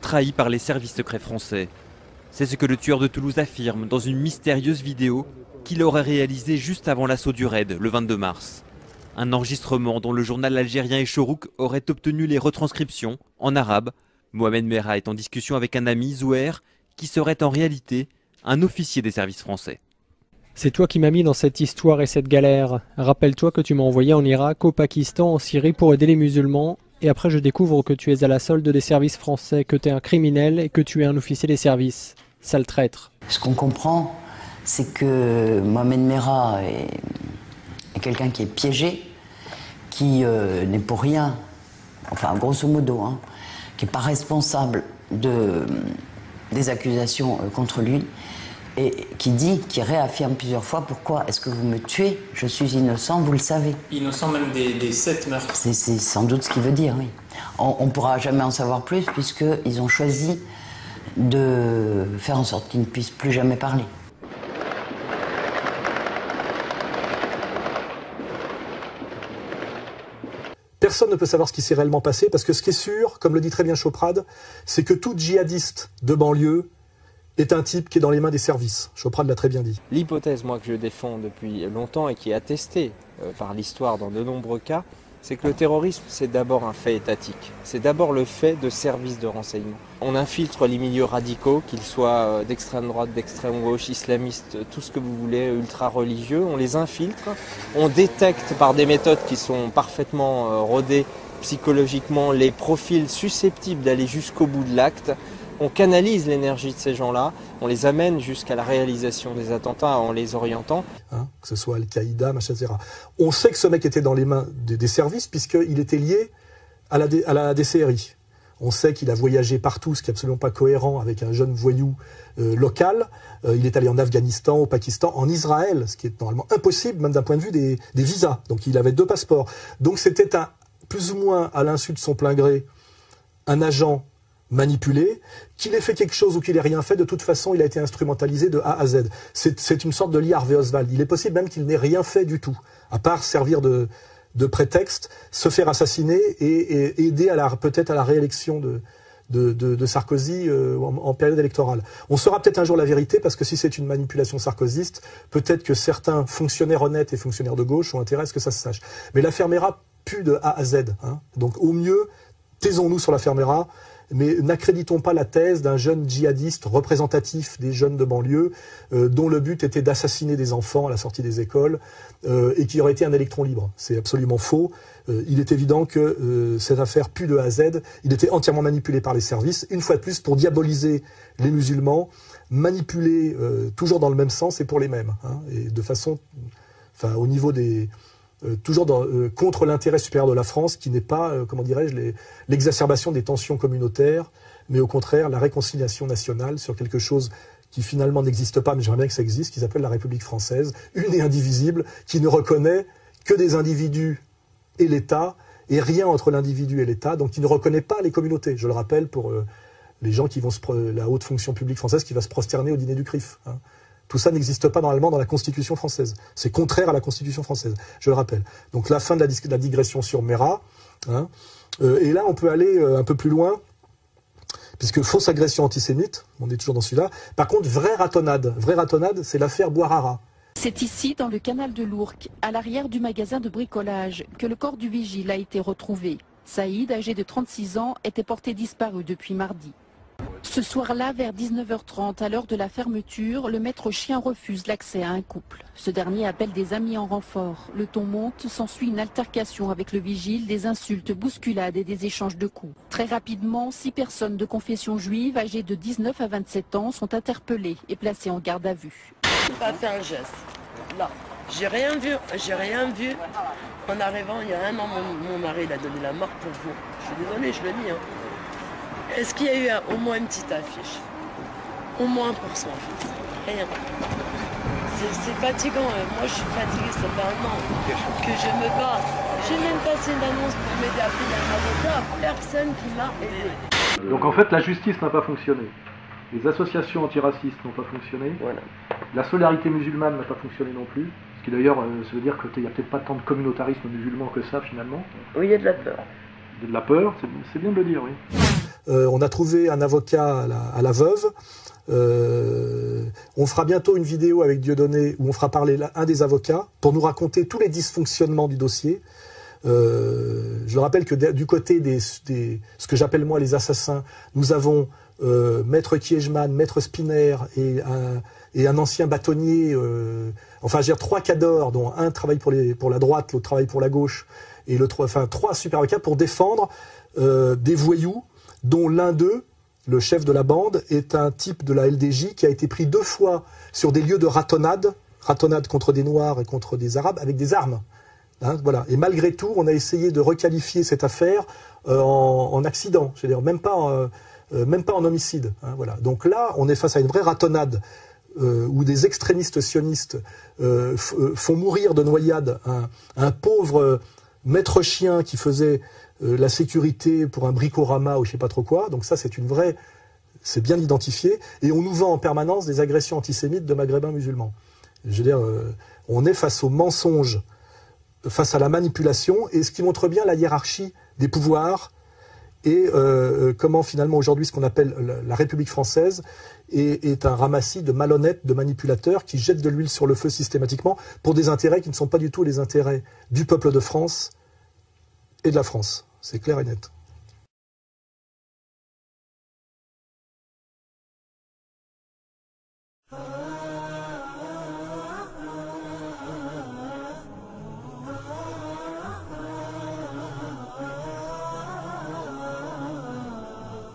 Trahi par les services secrets français. C'est ce que le tueur de Toulouse affirme dans une mystérieuse vidéo qu'il aurait réalisée juste avant l'assaut du raid, le 22 mars. Un enregistrement dont le journal algérien Echorouk aurait obtenu les retranscriptions en arabe. Mohamed Merah est en discussion avec un ami, Zouher, qui serait en réalité un officier des services français. C'est toi qui m'as mis dans cette histoire et cette galère. Rappelle-toi que tu m'as envoyé en Irak, au Pakistan, en Syrie pour aider les musulmans. Et après je découvre que tu es à la solde des services français, que tu es un criminel et que tu es un officier des services. Sale traître. Ce qu'on comprend, c'est que Mohamed Merah est quelqu'un qui est piégé, qui n'est pour rien, enfin grosso modo, hein, qui n'est pas responsable des accusations contre lui, et qui réaffirme plusieurs fois: pourquoi est-ce que vous me tuez? Je suis innocent, vous le savez. Innocent même des 7 meurtres. C'est sans doute ce qu'il veut dire, oui. On ne pourra jamais en savoir plus, puisqu'ils ont choisi de faire en sorte qu'il ne puisse plus jamais parler. Personne ne peut savoir ce qui s'est réellement passé, parce que ce qui est sûr, comme le dit très bien Choprade, c'est que tout djihadiste de banlieue est un type qui est dans les mains des services. Choprade l'a très bien dit. L'hypothèse, moi, que je défends depuis longtemps et qui est attestée par l'histoire dans de nombreux cas, c'est que le terrorisme, c'est d'abord un fait étatique. C'est d'abord le fait de services de renseignement. On infiltre les milieux radicaux, qu'ils soient d'extrême droite, d'extrême gauche, islamistes, tout ce que vous voulez, ultra-religieux. On les infiltre, on détecte par des méthodes qui sont parfaitement rodées psychologiquement les profils susceptibles d'aller jusqu'au bout de l'acte. On canalise l'énergie de ces gens-là, on les amène jusqu'à la réalisation des attentats en les orientant. Hein, que ce soit Al-Qaïda, etc. On sait que ce mec était dans les mains des services puisqu'il était lié à la DCRI. On sait qu'il a voyagé partout, ce qui n'est absolument pas cohérent avec un jeune voyou local. Il est allé en Afghanistan, au Pakistan, en Israël, ce qui est normalement impossible, même d'un point de vue des visas. Donc il avait 2 passeports. Donc c'était plus ou moins à l'insu de son plein gré, un agent manipulé. Qu'il ait fait quelque chose ou qu'il ait rien fait, de toute façon, il a été instrumentalisé de A à Z. C'est une sorte de Lee Harvey Oswald. Il est possible même qu'il n'ait rien fait du tout, à part servir de prétexte, se faire assassiner et aider peut-être à la réélection de Sarkozy en période électorale. On saura peut-être un jour la vérité, parce que si c'est une manipulation sarkozyste, peut-être que certains fonctionnaires honnêtes et fonctionnaires de gauche ont intérêt à ce que ça se sache. Mais l'affaire Merah pue de A à Z. Hein. Donc au mieux, taisons-nous sur l'affaire Merah, mais n'accréditons pas la thèse d'un jeune djihadiste représentatif des jeunes de banlieue dont le but était d'assassiner des enfants à la sortie des écoles et qui aurait été un électron libre. C'est absolument faux. Il est évident que cette affaire pue de A à Z. Il était entièrement manipulé par les services, une fois de plus pour diaboliser les musulmans, manipulé toujours dans le même sens et pour les mêmes. Hein, et de façon, enfin, au niveau des... toujours contre l'intérêt supérieur de la France, qui n'est pas, comment dirais-je, l'exacerbation des tensions communautaires, mais au contraire la réconciliation nationale sur quelque chose qui finalement n'existe pas, mais j'aimerais bien que ça existe, qui s'appelle la République française, une et indivisible, qui ne reconnaît que des individus et l'État, et rien entre l'individu et l'État, donc qui ne reconnaît pas les communautés. Je le rappelle pour les gens qui vont la haute fonction publique française qui va se prosterner au dîner du CRIF. Hein. Tout ça n'existe pas normalement dans la Constitution française. C'est contraire à la Constitution française, je le rappelle. Donc la fin de la digression sur Merah. Hein, et là, on peut aller un peu plus loin, puisque fausse agression antisémite, on est toujours dans celui-là. Par contre, vraie ratonnade, c'est l'affaire Bouarara. C'est ici, dans le canal de l'Ourcq, à l'arrière du magasin de bricolage, que le corps du vigile a été retrouvé. Saïd, âgé de 36 ans, était porté disparu depuis mardi. Ce soir-là, vers 19h30, à l'heure de la fermeture, le maître chien refuse l'accès à un couple. Ce dernier appelle des amis en renfort. Le ton monte, s'ensuit une altercation avec le vigile, des insultes, bousculades et des échanges de coups. Très rapidement, 6 personnes de confession juive, âgées de 19 à 27 ans, sont interpellées et placées en garde à vue. Pas fait un geste. Là, j'ai rien vu. En arrivant, il y a un an, mon mari il a donné la mort pour vous. Je suis désolée, je le dis. Hein. Est-ce qu'il y a eu au moins une petite affiche? Au moins pour son fils. Rien. C'est fatigant. Moi, je suis fatiguée. Ça fait un an que je me bats. J'ai même passé une annonce pour m'aider à payer un avocat. Personne qui m'a aidé. Donc en fait, la justice n'a pas fonctionné. Les associations antiracistes n'ont pas fonctionné. Voilà. La solidarité musulmane n'a pas fonctionné non plus. Ce qui d'ailleurs, ça veut dire qu'il n'y a peut-être pas tant de communautarisme musulman que ça finalement. Oui, il y a de la peur. De la peur, c'est bien de le dire, oui. On a trouvé un avocat à la veuve. On fera bientôt une vidéo avec Dieudonné où on fera parler un des avocats pour nous raconter tous les dysfonctionnements du dossier. Je rappelle que du côté ce que j'appelle moi les assassins, nous avons Maître Kiejman, Maître Spinner et un ancien bâtonnier, enfin j'ai 3 cadors, dont un travaille pour la droite, l'autre travaille pour la gauche, et trois super avocats pour défendre des voyous, dont l'un d'eux, le chef de la bande, est un type de la LDJ qui a été pris 2 fois sur des lieux de ratonnade contre des Noirs et contre des Arabes, avec des armes. Hein, voilà. Et malgré tout, on a essayé de requalifier cette affaire en accident, c'est-à-dire même pas en homicide. Hein, voilà. Donc là, on est face à une vraie ratonnade où des extrémistes sionistes font mourir de noyade un pauvre maître chien qui faisait la sécurité pour un bricorama ou je sais pas trop quoi. Donc ça, c'est bien identifié. Et on nous vend en permanence des agressions antisémites de maghrébins musulmans. Je veux dire, on est face au mensonge, face à la manipulation, et ce qui montre bien la hiérarchie des pouvoirs et comment finalement aujourd'hui ce qu'on appelle la République française est un ramassis de malhonnêtes, de manipulateurs qui jettent de l'huile sur le feu systématiquement pour des intérêts qui ne sont pas du tout les intérêts du peuple de France et de la France. C'est clair et net.